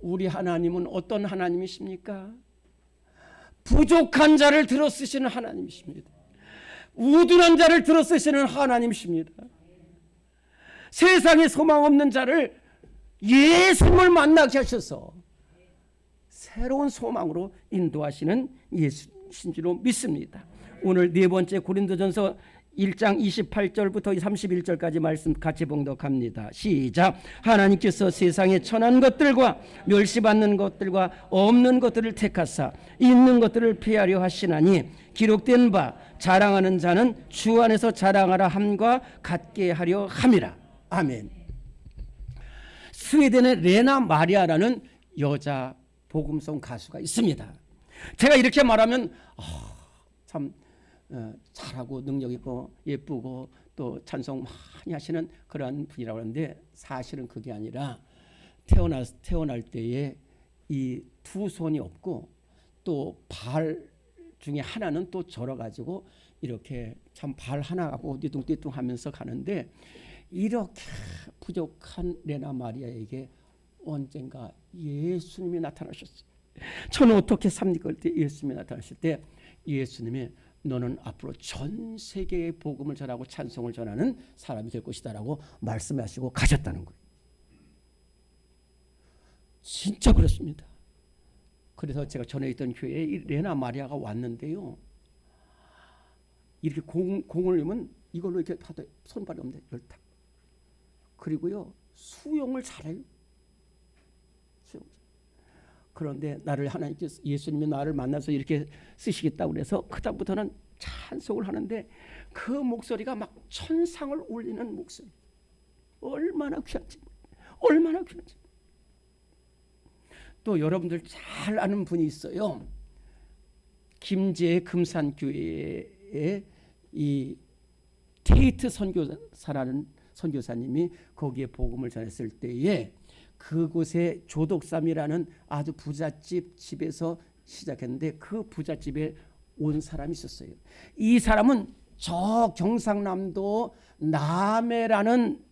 우리 하나님은 어떤 하나님이십니까? 부족한 자를 들어쓰시는 하나님이십니다. 우둔한 자를 들어쓰시는 하나님이십니다. 세상에 소망 없는 자를 예수님을 만나게 하셔서 새로운 소망으로 인도하시는 예수신 줄로 믿습니다. 오늘 네 번째 고린도전서 1장 28절부터 31절까지 말씀 같이 봉독합니다. 시작. 하나님께서 세상에 천한 것들과 멸시받는 것들과 없는 것들을 택하사 있는 것들을 폐하려 하시나니 기록된 바 자랑하는 자는 주 안에서 자랑하라 함과 같게 하려 함이라. 아멘. 스웨덴의 레나 마리아라는 여자 복음송 가수가 있습니다. 제가 이렇게 말하면 참 잘하고 능력 있고 예쁘고 또 찬송 많이 하시는 그런 분이라고 하는데 사실은 그게 아니라 태어날 때에 이 두 손이 없고 또 발 중에 하나는 또 절어가지고 이렇게 참 발 하나 갖고 띠뚱띠뚱 하면서 가는데 이렇게 부족한 레나 마리아에게 언젠가 예수님이 나타나셨어요. 저는 어떻게 삽니까? 그때 예수님이 나타나실 때 예수님이 너는 앞으로 전 세계의 복음을 전하고 찬송을 전하는 사람이 될 것이다라고 말씀하시고 가셨다는 거예요. 진짜 그렇습니다. 그래서 제가 전에 있던 교회에 이 레나 마리아가 왔는데요. 이렇게 공을 넣으면 이걸로 이렇게 하도 손발이 없는데 열타. 그리고요 수용을 잘해요. 그런데 나를 하나님께서 예수님이 나를 만나서 이렇게 쓰시겠다고 그래서 그다음부터는 찬송을 하는데 그 목소리가 막 천상을 울리는 목소리. 얼마나 귀한지. 또 여러분들 잘 아는 분이 있어요. 김제 금산교회에 이 테이트 선교사라는 선교사님이 거기에 복음을 전했을 때에 그곳에 조덕삼이라는 아주 부잣집 집에서 시작했는데 그 부잣집에 온 사람이 있었어요. 이 사람은 저 경상남도 남해라는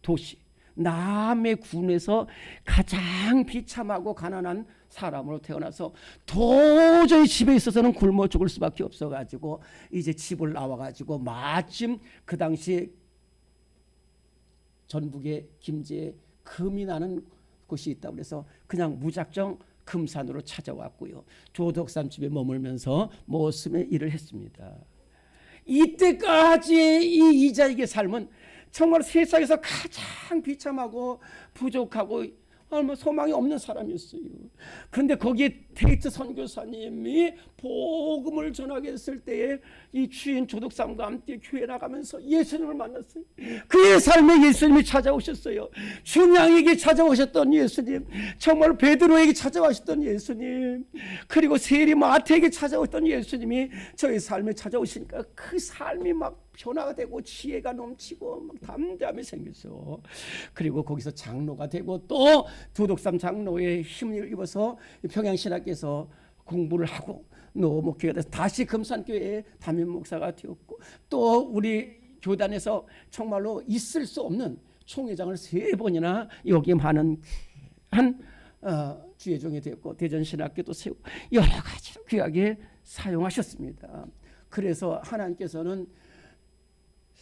도시, 남해군에서 가장 비참하고 가난한 사람으로 태어나서 도저히 집에 있어서는 굶어 죽을 수밖에 없어가지고 이제 집을 나와가지고 마침 그 당시 전북의 김제에 금이 나는 곳이 있다고 해서 그냥 무작정 금산으로 찾아왔고요. 조덕삼 집에 머물면서 모습의 일을 했습니다. 이때까지 이 이자에게 삶은 정말 세상에서 가장 비참하고 부족하고 소망이 없는 사람이었어요. 그런데 거기에 테이트 선교사님이 복음을 전하게 했을 때에 이 주인 조덕삼과 함께 교회 나가면서 예수님을 만났어요. 그의 삶에 예수님이 찾아오셨어요. 준양에게 찾아오셨던 예수님, 정말 베드로에게 찾아오셨던 예수님, 그리고 세리 마태에게 찾아오셨던 예수님이 저의 삶에 찾아오시니까 그 삶이 막 변화가 되고 지혜가 넘치고 막 담대함이 생겼어. 그리고 거기서 장로가 되고 또 조덕삼 장로의 힘을 입어서 평양신학교에서 공부를 하고 목회가 돼서 다시 금산교회에 담임 목사가 되었고 또 우리 교단에서 정말로 있을 수 없는 총회장을 3번이나 여기에 많은 한 주회종이 되었고 대전신학교도 세우고 여러 가지로 귀하게 사용하셨습니다. 그래서 하나님께서는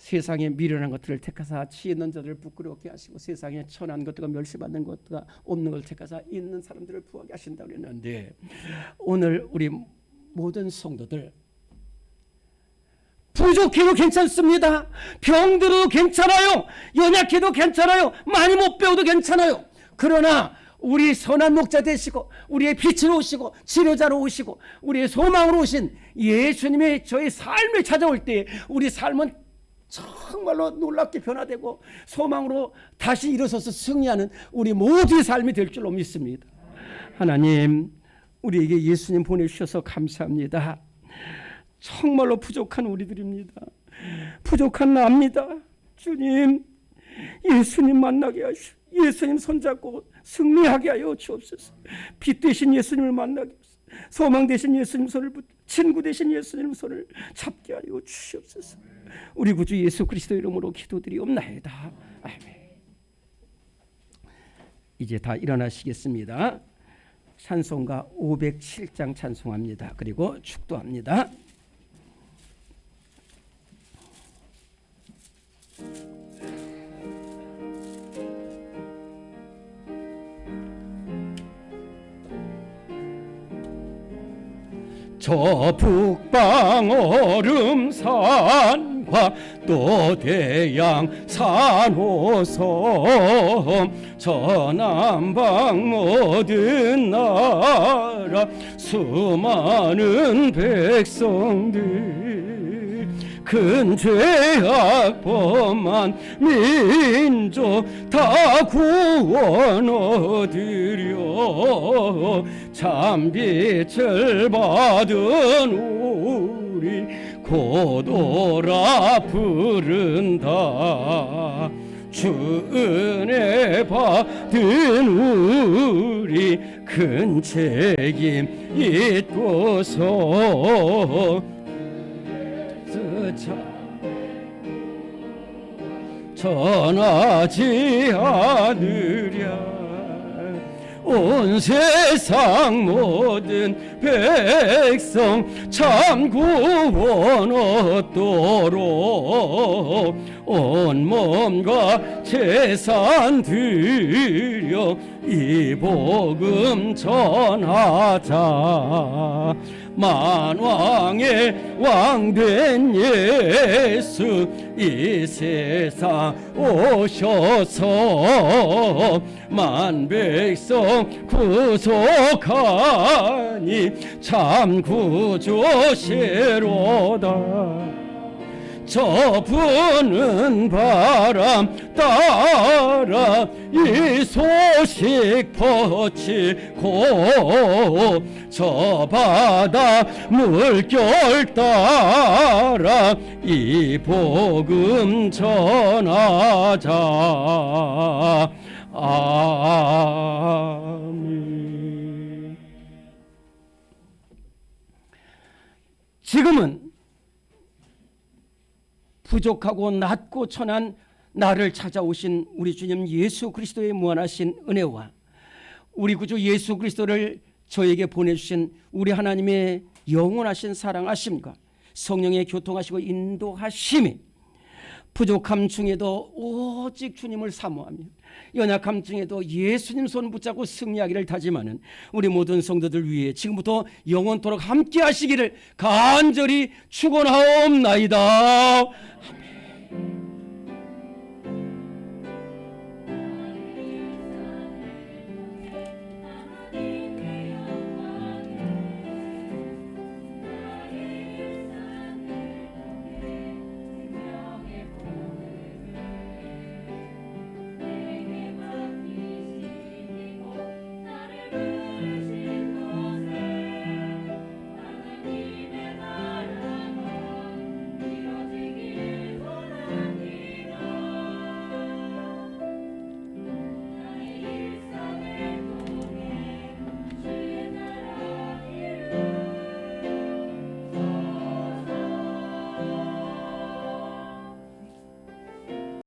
세상에 미련한 것들을 택하사 치 있는 자들을 부끄럽게 하시고 세상에 천한 것들과 멸시받는 것과 없는 것을 택하사 있는 사람들을 부하게 하신다고 그랬는데, 오늘 우리 모든 성도들 부족해도 괜찮습니다. 병들어도 괜찮아요. 연약해도 괜찮아요. 많이 못 배워도 괜찮아요. 그러나 우리 선한 목자 되시고 우리의 빛으로 오시고 치료자로 오시고 우리의 소망으로 오신 예수님의 저희 삶에 찾아올 때 우리 삶은 정말로 놀랍게 변화되고 소망으로 다시 일어서서 승리하는 우리 모두의 삶이 될 줄로 믿습니다. 하나님, 우리에게 예수님 보내주셔서 감사합니다. 정말로 부족한 우리들입니다. 부족한 나입니다. 주님, 예수님 만나게 하시오. 예수님 손잡고 승리하게 하여 주옵소서. 빛 되신 예수님을 만나게 하소서. 소망 되신 예수님 손을 붙, 친구 되신 예수님 손을 잡게 하여 주시옵소서. 우리 구주 예수 그리스도 이름으로 기도드리옵나이다. 아멘. 이제 다 일어나시겠습니다. 찬송가 507장 찬송합니다. 그리고 축도합니다. 저 북방 얼음산과 또 대양 산호섬 저 남방 모든 나라 수많은 백성들 큰 죄악 범한 민족 다 구원 얻으려 참빛을 받은 우리 고도라 부른다. 주 은혜 받은 우리 큰 책임 잊고서 전하지 않으랴. 온 세상 모든 백성 참 구원 얻도록 온 몸과 재산 드려 이 복음 전하자. 만왕의 왕된 예수 이 세상 오셔서 만백성 구속하니 참 구주시로다. 저 부는 바람 따라 이 소식 퍼치고 저 바다 물결 따라 이 복음 전하자. 아멘. 지금은 부족하고 낮고 천한 나를 찾아오신 우리 주님 예수 그리스도의 무한하신 은혜와 우리 구주 예수 그리스도를 저에게 보내주신 우리 하나님의 영원하신 사랑하심과 성령의 교통하시고 인도하심이 부족함 중에도 오직 주님을 사모하며 연약함 중에도 예수님 손 붙잡고 승리하기를 다짐하는 우리 모든 성도들 위해 지금부터 영원토록 함께 하시기를 간절히 축원하옵나이다.